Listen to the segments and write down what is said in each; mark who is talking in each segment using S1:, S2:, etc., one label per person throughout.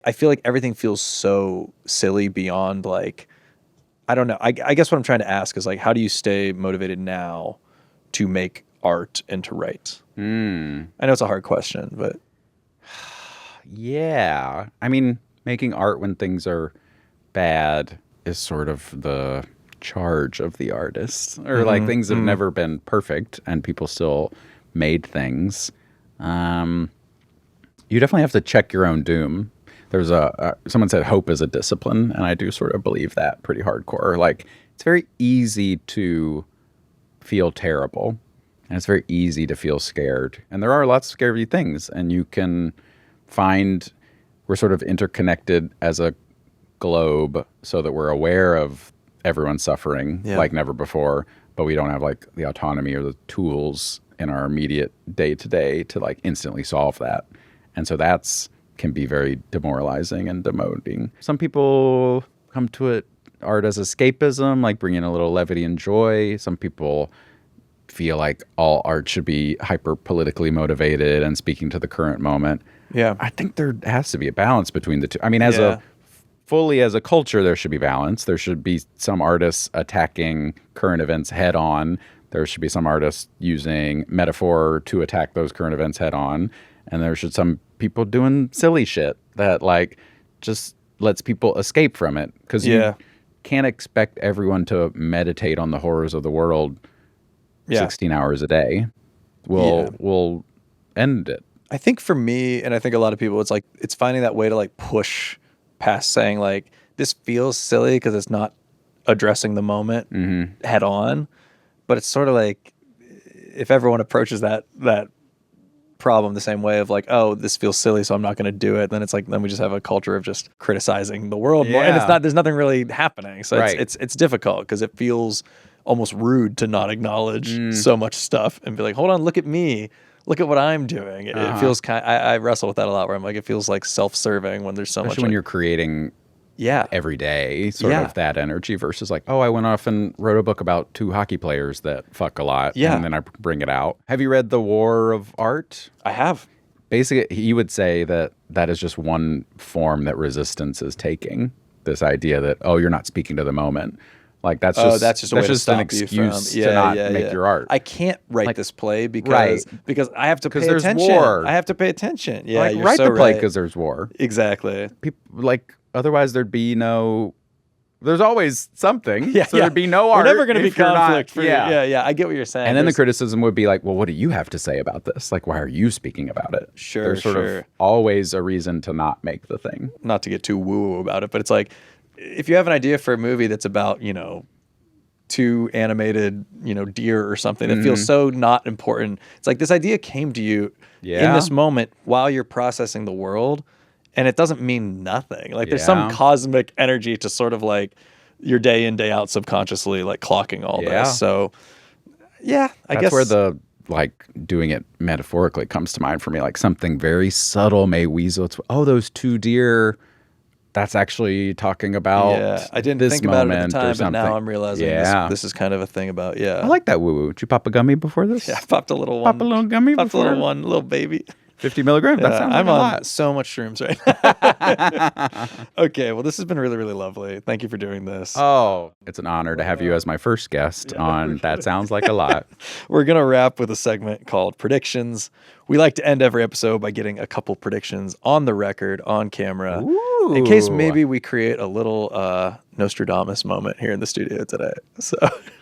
S1: I feel like everything feels so silly beyond like, I don't know. I guess what I'm trying to ask is like, how do you stay motivated now to make art and to write? I know it's a hard question, but.
S2: Yeah. I mean, making art when things are bad is sort of the charge of the artist. Or like things have never been perfect and people still made things. You definitely have to check your own doom. There's someone said hope is a discipline, and I do sort of believe that pretty hardcore. Like, it's very easy to feel terrible, and it's very easy to feel scared. And there are lots of scary things, and you can find we're sort of interconnected as a globe so that we're aware of everyone's suffering like never before, but we don't have like the autonomy or the tools in our immediate day-to-day to like instantly solve that. And so can be very demoralizing and demoting. Some people come to it art as escapism, like bringing a little levity and joy. Some people feel like all art should be hyper politically motivated and speaking to the current moment.
S1: Yeah.
S2: I think there has to be a balance between the two. I mean, as a culture, there should be balance. There should be some artists attacking current events head on. There should be some artists using metaphor to attack those current events head on. And there should some people doing silly shit that like just lets people escape from it. Because you can't expect everyone to meditate on the horrors of the world 16 hours a day. We'll end it.
S1: I think for me, and I think a lot of people, it's like, it's finding that way to like push past saying like, this feels silly because it's not addressing the moment head on. But it's sort of like, if everyone approaches that problem the same way of like, oh, this feels silly, so I'm not going to do it, then it's like, then we just have a culture of just criticizing the world more, and there's nothing really happening. So it's difficult because it feels almost rude to not acknowledge so much stuff and be like, hold on, look at me. Look at what I'm doing. It feels I wrestle with that a lot where I'm like, it feels like self-serving when there's so much.
S2: Especially when you're creating every day, sort of that energy versus like, oh, I went off and wrote a book about 2 hockey players that fuck a lot. And then I bring it out. Have you read The War of Art?
S1: I have.
S2: Basically, he would say that is just one form that resistance is taking. This idea that, oh, you're not speaking to the moment. Like that's just an excuse to not make your art.
S1: I can't write this play because I have to pay attention.
S2: There's war.
S1: I have to pay attention. Yeah,
S2: like, write the play because there's war.
S1: Exactly.
S2: People like otherwise there'd be no. There's always something. So there'd be no art.
S1: We're never going to be conflict.
S2: Not,
S1: I get what you're saying.
S2: And then the criticism would be like, well, what do you have to say about this? Like, why are you speaking about it? There's sort of always a reason to not make the thing.
S1: Not to get too woo-woo about it, but it's like, if you have an idea for a movie that's about, 2 animated, deer or something that feels so not important. It's like this idea came to you in this moment while you're processing the world, and it doesn't mean nothing. Like there's some cosmic energy to sort of like your day in, day out subconsciously like clocking all this. So I guess
S2: that's where the like doing it metaphorically comes to mind for me. Like something very subtle may weasel its those 2 deer. That's actually talking about
S1: I didn't think about it at the time, but now I'm realizing this is kind of a thing about,
S2: I like that woo-woo. Did you pop a gummy before this?
S1: Yeah, I popped a little one.
S2: Pop a little gummy
S1: popped
S2: before?
S1: a little one, little baby.
S2: 50 milligrams? That sounds like
S1: I'm
S2: a
S1: on
S2: lot.
S1: so much shrooms right now. Okay, well, this has been really, really lovely. Thank you for doing this.
S2: Oh, it's an honor to have you as my first guest on That Sounds Like a Lot.
S1: We're going to wrap with a segment called Predictions. We like to end every episode by getting a couple predictions on the record, on camera, in case maybe we create a little Nostradamus moment here in the studio today. So,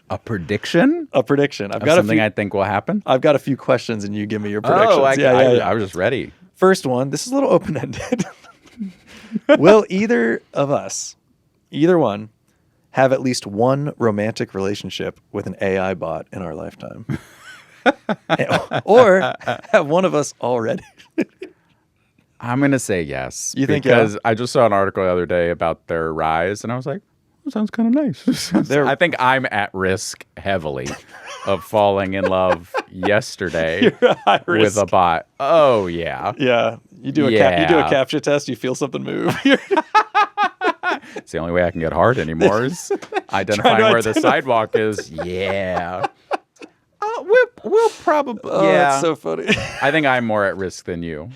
S2: a prediction?
S1: A prediction.
S2: I've got something I think will happen?
S1: I've got a few questions and you give me your predictions.
S2: I was just ready.
S1: First one, this is a little open-ended. Will either of us, either one, have at least one romantic relationship with an AI bot in our lifetime? Or have one of us already?
S2: I'm going to say yes.
S1: You think
S2: because I just saw an article the other day about their rise, and I was like, that sounds kind of nice. I think I'm at risk heavily of falling in love yesterday with a bot. Oh, yeah.
S1: Yeah. You do a CAPTCHA test, you feel something move.
S2: It's the only way I can get hard anymore is identifying where the sidewalk is. Yeah. We'll probably.
S1: That's so funny.
S2: I think I'm more at risk than you.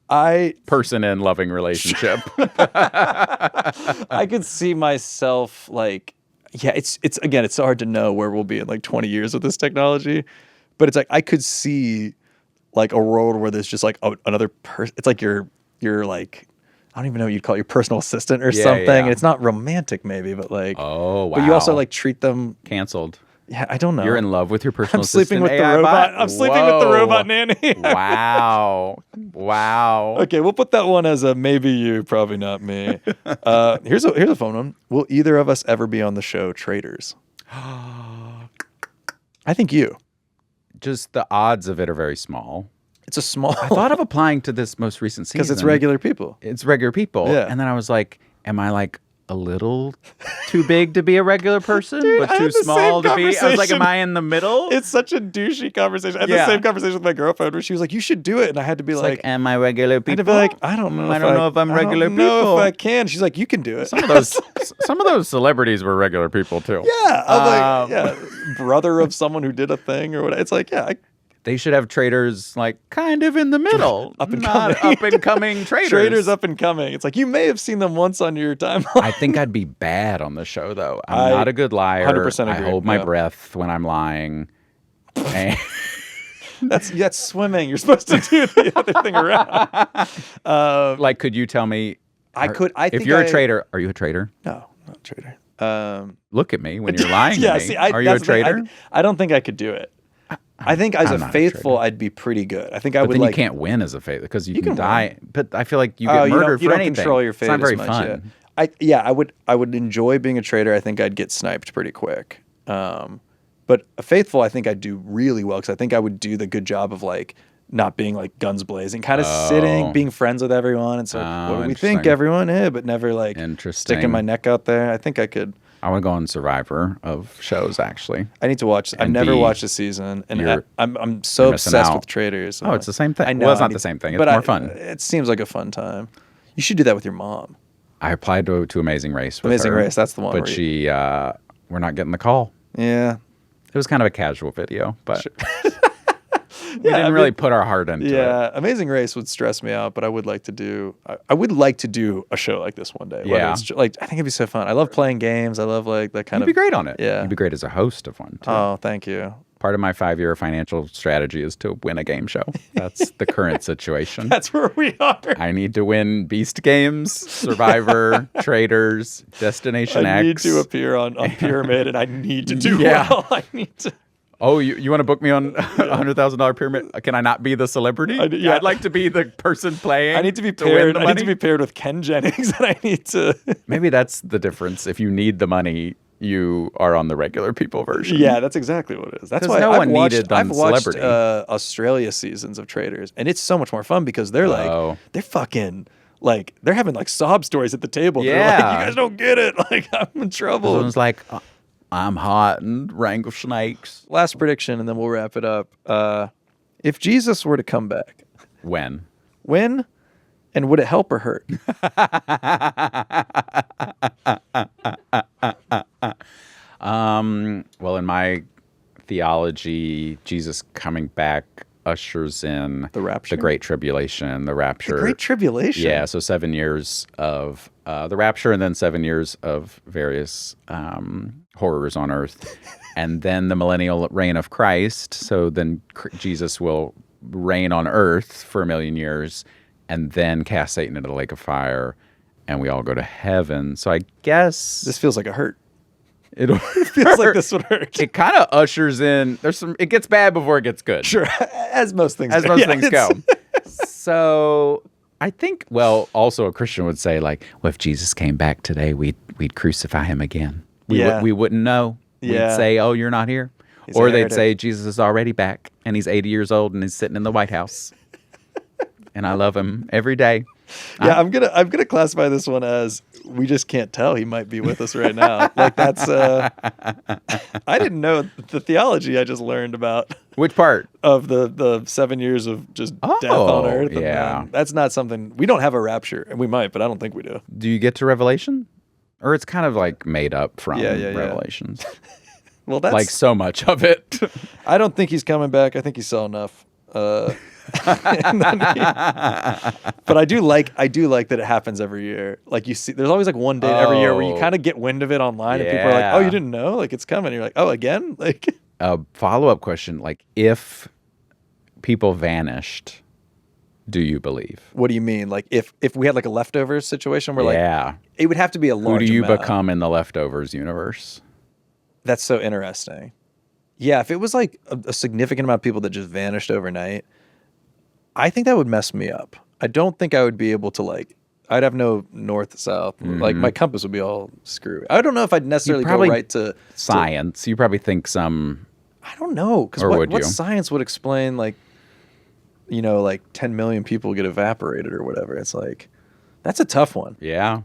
S2: person in loving relationship.
S1: I could see myself like, yeah, it's again, it's hard to know where we'll be in like 20 years with this technology, but it's like I could see like a world where there's just like another person. It's like you're like, I don't even know what you'd call it, your personal assistant or something.
S2: Yeah.
S1: And it's not romantic maybe, but like,
S2: Oh, wow.
S1: But you also like treat them.
S2: Canceled.
S1: Yeah, I don't know.
S2: You're in love with your personal
S1: I'm sleeping
S2: assistant
S1: with the
S2: AI
S1: robot.
S2: bot?
S1: I'm sleeping with the robot nanny.
S2: Wow. Wow.
S1: Okay, we'll put that one as a maybe you, probably not me. Here's a phone one. Will either of us ever be on the show Traitors? I think you.
S2: Just the odds of it are very small.
S1: It's a small.
S2: I thought of applying to this most recent season.
S1: Because it's regular people.
S2: It's regular people.
S1: Yeah.
S2: And then I was like, am I like a little too big to be a regular person,
S1: Dude,
S2: but
S1: I
S2: too
S1: had the
S2: small
S1: same
S2: to be? I was like,
S1: conversation.
S2: am I in the middle?
S1: It's such a douchey conversation. I had
S2: Yeah.
S1: the same conversation with my girlfriend where she was like, you should do it. And I had to be
S2: It's
S1: like,
S2: am I regular
S1: I
S2: people?
S1: had to be like, I don't know.
S2: I don't know if I'm regular
S1: I don't know
S2: people.
S1: if I can. She's like, you can do it.
S2: Some of those celebrities were regular people too.
S1: Yeah. I'm like, yeah. Brother of someone who did a thing or whatever. It's like, yeah.
S2: They should have traders like kind of in the middle.
S1: Up and
S2: not
S1: coming.
S2: up and coming traders.
S1: Traders up and coming. It's like, you may have seen them once on your timeline.
S2: I think I'd be bad on the show though. I'm not a good liar.
S1: 100%
S2: I
S1: agree.
S2: hold my
S1: Yeah.
S2: breath when I'm lying. And
S1: That's swimming. You're supposed to do the other thing around.
S2: like, could you tell me?
S1: I could. I think
S2: if you're a trader, are you a trader?
S1: No, not a trader.
S2: Look at me when you're lying
S1: Yeah.
S2: to me.
S1: See,
S2: Are you a
S1: that's the thing.
S2: trader?
S1: I don't think I could do it. I think as
S2: I'm
S1: a
S2: not a
S1: faithful,
S2: trader.
S1: I'd be pretty good. I think I
S2: But
S1: would
S2: then
S1: like.
S2: you can't win as a faith because you can
S1: can
S2: die. But I feel like you
S1: Oh,
S2: get
S1: you don't-
S2: murdered
S1: you
S2: for
S1: don't
S2: anything.
S1: control your fate
S2: It's not
S1: as
S2: very
S1: much,
S2: fun.
S1: I would enjoy being a trader. I think I'd get sniped pretty quick. But a faithful, I think I'd do really well because I think I would do the good job of like not being like guns blazing, kind of sitting, being friends with everyone, and so what do we think,
S2: interesting.
S1: everyone? But never like
S2: Interesting.
S1: sticking my neck out there. I think I could.
S2: I want to go on Survivor of shows actually.
S1: I need to watch. I've
S2: And
S1: never
S2: be-
S1: watched a season, and
S2: you're-
S1: I'm so
S2: you're missing
S1: obsessed
S2: out.
S1: with traders.
S2: Oh, it's the same thing.
S1: I know.
S2: Well, it's
S1: I
S2: not
S1: need-
S2: the same thing. It's
S1: but
S2: more fun.
S1: It seems like a fun time. You should do that with your mom.
S2: I applied to Amazing Race. With
S1: Amazing
S2: her,
S1: Race, that's the one
S2: But
S1: where
S2: she, we're not getting the call.
S1: Yeah.
S2: It was kind of a casual video, but we
S1: Yeah,
S2: didn't really put our heart into it.
S1: Yeah, Amazing Race would stress me out, but I would like to do. I would like to do a show like this one day.
S2: Yeah.
S1: Like I think it'd be so fun. I love playing games. I love like that kind
S2: You'd
S1: of.
S2: be great on it.
S1: Yeah.
S2: You'd be great as a host of one too.
S1: Oh, thank you.
S2: Part of my 5-year financial strategy is to win a game show. That's the current situation.
S1: That's where we are.
S2: I need to win Beast Games, Survivor, Traders, Destination
S1: I
S2: X.
S1: need to appear on Pyramid, and I need to do
S2: Yeah.
S1: well. I need to.
S2: Oh, you want to book me on a $100,000 pyramid? Can I not be the celebrity?
S1: yeah.
S2: I'd like to be the person playing.
S1: I need to be
S2: win
S1: paired.
S2: the
S1: I need to
S2: money.
S1: be paired with Ken Jennings, and I need to.
S2: Maybe that's the difference. If you need the money, you are on the regular people version.
S1: Yeah, that's exactly what it is. That's
S2: 'Cause
S1: why
S2: no
S1: I've
S2: one
S1: watched,
S2: needed
S1: I've watched
S2: celebrity.
S1: Australia seasons of Traders, and it's so much more fun because they're like
S2: Oh.
S1: they're fucking like they're having like sob stories at the table. They're
S2: Yeah.
S1: like, you guys don't get it. Like I'm in trouble.
S2: Someone's like, I'm hot and wrangle snakes.
S1: Last prediction, and then we'll wrap it up. If Jesus were to come back,
S2: When?
S1: and would it help or hurt?
S2: Well, in my theology, Jesus coming back ushers in
S1: The rapture?
S2: the Great Tribulation, the rapture.
S1: The Great Tribulation.
S2: Yeah, so 7 years of the rapture and then 7 years of various horrors on earth. And then the millennial reign of Christ. So then Jesus will reign on earth for 1,000,000 years and then cast Satan into the lake of fire and we all go to heaven. So I guess
S1: This feels like a hurt.
S2: it
S1: Feels like this would hurt.
S2: It kind of ushers in. It gets bad before it gets good.
S1: Sure, as most things.
S2: As
S1: do.
S2: most
S1: Yeah,
S2: things
S1: it's-
S2: go. So I think, well, also a Christian would say, like, well, if Jesus came back today, we'd crucify him again.
S1: Yeah.
S2: We wouldn't know.
S1: Yeah.
S2: We'd say, oh, you're not here.
S1: He's
S2: Or
S1: a
S2: they'd
S1: heretic.
S2: say Jesus is already back and he's 80 years old and he's sitting in the White House. And I love him every day.
S1: Yeah, I'm gonna classify this one as we just can't tell. He might be with us right now. Like that's I didn't know the theology I just learned about
S2: Which part?
S1: of the 7 years of just death on
S2: Oh,
S1: earth. And
S2: yeah.
S1: then that's not something we don't have a rapture, and we might, but I don't think we do.
S2: Do you get to Revelation? Or it's kind of like made up from
S1: Yeah.
S2: Revelations.
S1: Well, that's
S2: Like so much of it.
S1: I don't think he's coming back. I think he saw enough. But I do like that it happens every year. Like you see, there's always like one date every year where you kind of get wind of it online, and people are like, "Oh, you didn't know? Like it's coming." And you're like, "Oh, again?" Like
S2: a follow-up question: like, if people vanished, do you believe?
S1: What do you mean? Like if we had like a leftovers situation where like it would have to be a large
S2: Who do you
S1: amount.
S2: become in the leftovers universe?
S1: That's so interesting. Yeah, if it was like a significant amount of people that just vanished overnight, I think that would mess me up. I don't think I would be able to like. I'd have no north south. Like my compass would be all screwed. I don't know if I'd necessarily go right to
S2: science. You probably think some.
S1: I don't know because what science would explain like, like 10 million people get evaporated or whatever. It's like that's a tough one.
S2: Yeah.